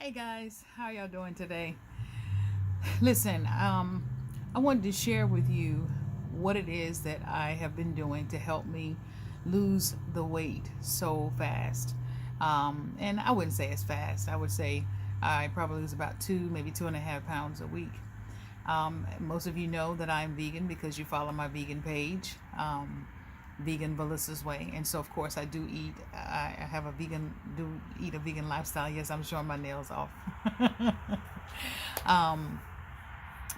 Hey guys, how y'all doing today? Listen, I wanted to share with you what it is that I have been doing to help me lose the weight so fast. And I wouldn't say it's fast. I would say I probably lose about 2, maybe 2.5 pounds a week. Most of you know that I'm vegan because you follow my vegan page, vegan Valissa's Way, and so of course I do eat. I have a vegan, do eat a vegan lifestyle. Yes, I'm showing my nails off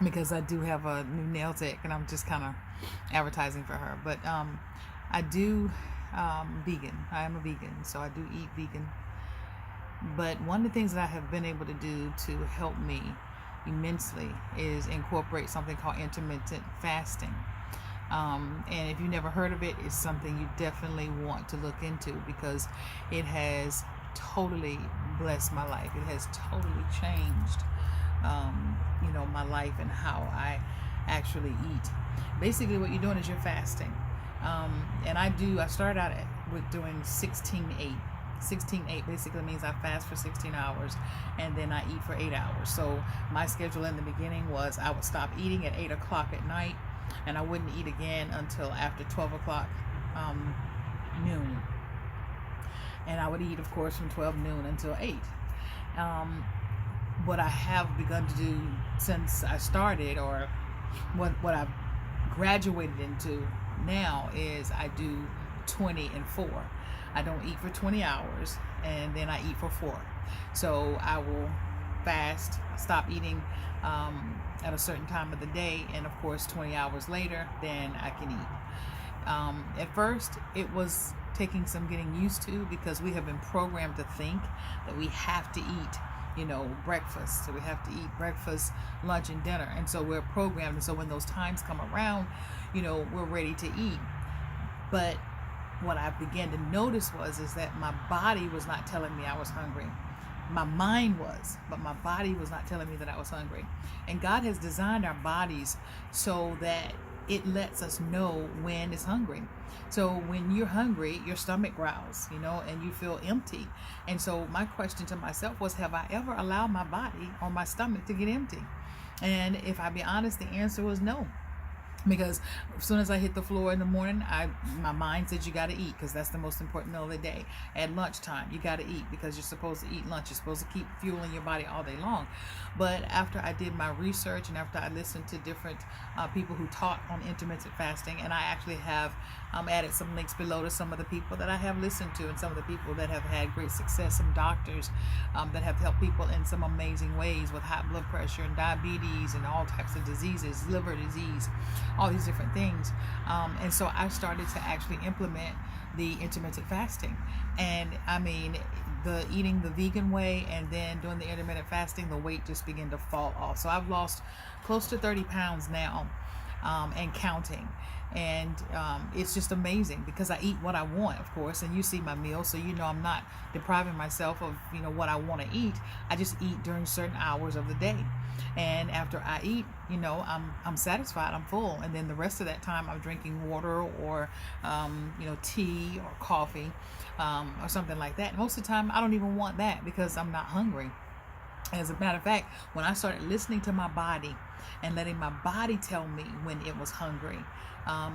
because I do have a new nail tech, and I'm just kind of advertising for her. But I do vegan. I am a vegan, so I do eat vegan. But one of the things that I have been able to do to help me immensely is incorporate something called intermittent fasting. And if you've never heard of it, it's something you definitely want to look into because it has totally blessed my life. It has totally changed, my life and how I actually eat. Basically, what you're doing is you're fasting. And I started out with doing 16-8. 16-8 basically means I fast for 16 hours and then I eat for 8 hours. So my schedule in the beginning was I would stop eating at 8 o'clock at night, and I wouldn't eat again until after 12 o'clock noon. And I would eat, of course, from 12 noon until 8. What I have begun to do since I started, or what I've graduated into now, is I do 20 and 4. I don't eat for 20 hours and then I eat for 4. So I will fast, stop eating at a certain time of the day, and of course 20 hours later then I can eat. At first it was taking some getting used to because we have been programmed to think that we have to eat breakfast. So we have to eat breakfast, lunch, and dinner. And so we're programmed. And so when those times come around, we're ready to eat. But what I began to notice is that my body was not telling me I was hungry. My mind was, but my body was not telling me that I was hungry. And God has designed our bodies so that it lets us know when it's hungry. So when you're hungry, your stomach growls, and you feel empty. And so my question to myself was, have I ever allowed my body or my stomach to get empty? And if I be honest, the answer was no. Because as soon as I hit the floor in the morning, my mind said you got to eat because that's the most important meal of the day. At lunchtime, you got to eat because you're supposed to eat lunch. You're supposed to keep fueling your body all day long. But after I did my research and after I listened to different people who taught on intermittent fasting, and I actually have added some links below to some of the people that I have listened to and some of the people that have had great success, some doctors that have helped people in some amazing ways with high blood pressure and diabetes and all types of diseases, liver disease, all these different things. And so I started to actually implement the intermittent fasting. And I mean, the eating the vegan way and then doing the intermittent fasting, the weight just began to fall off. So I've lost close to 30 pounds now, and counting. And it's just amazing because I eat what I want, of course, and you see my meals, so I'm not depriving myself of what I want to eat. I just eat during certain hours of the day, and after I eat, I'm satisfied, I'm full, and then the rest of that time I'm drinking water or tea or coffee, or something like that. Most of the time I don't even want that because I'm not hungry. As a matter of fact, when I started listening to my body and letting my body tell me when it was hungry,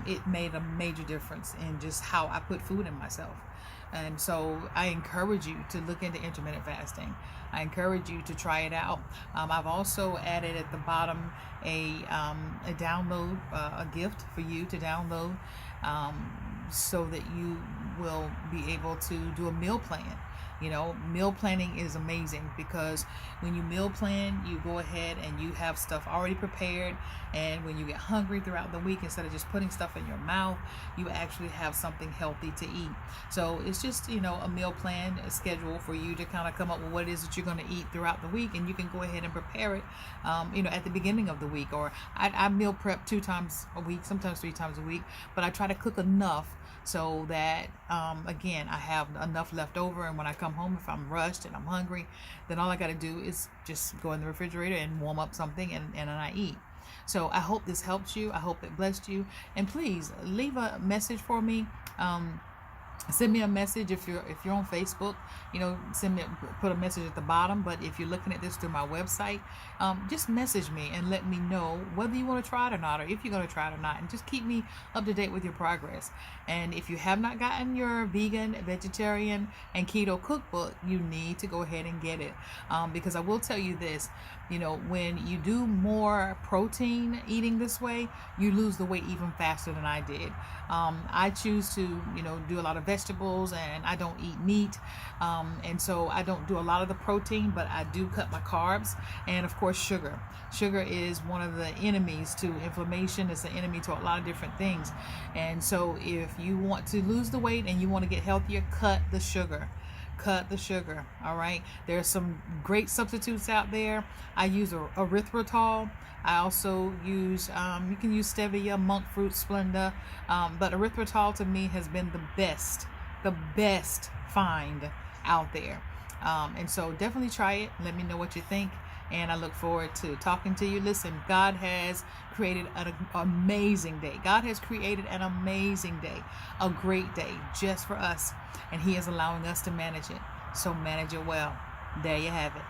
it made a major difference in just how I put food in myself. And so I encourage you to look into intermittent fasting. I encourage you to try it out. I've also added at the bottom a download, a gift for you to download, so that you will be able to do a meal plan. Meal planning is amazing because when you meal plan, you go ahead and you have stuff already prepared, and when you get hungry throughout the week, instead of just putting stuff in your mouth, you actually have something healthy to eat. So it's just a meal plan, a schedule for you to kind of come up with what it is that you're going to eat throughout the week, and you can go ahead and prepare it at the beginning of the week. Or I meal prep 2 times a week, sometimes 3 times a week, but I try to cook enough so that again, I have enough left over, and when I come home, if I'm rushed and I'm hungry, then all I got to do is just go in the refrigerator and warm up something, and then I eat. So I hope this helped you. I hope it blessed you, and please leave a message for me. Send me a message if you're on Facebook. Put a message at the bottom. But if you're looking at this through my website, just message me and let me know whether you want to try it or not, or if you're going to try it or not, and just keep me up to date with your progress. And if you have not gotten your vegan, vegetarian, and keto cookbook, you need to go ahead and get it, because I will tell you this: when you do more protein eating this way, you lose the weight even faster than I did. I choose to do a lot of vegetables, and I don't eat meat, and so I don't do a lot of the protein, but I do cut my carbs. And of course, sugar is one of the enemies to inflammation. It's an enemy to a lot of different things. And so if you want to lose the weight and you want to get healthier, cut the sugar. All right, there's some great substitutes out there. I use erythritol. I also use you can use stevia, monk fruit, Splenda, but erythritol to me has been the best find out there. And so definitely try it. Let me know what you think, and I look forward to talking to you. Listen, God has created an amazing day. God has created an amazing day, a great day just for us, and He is allowing us to manage it. So manage it well. There you have it.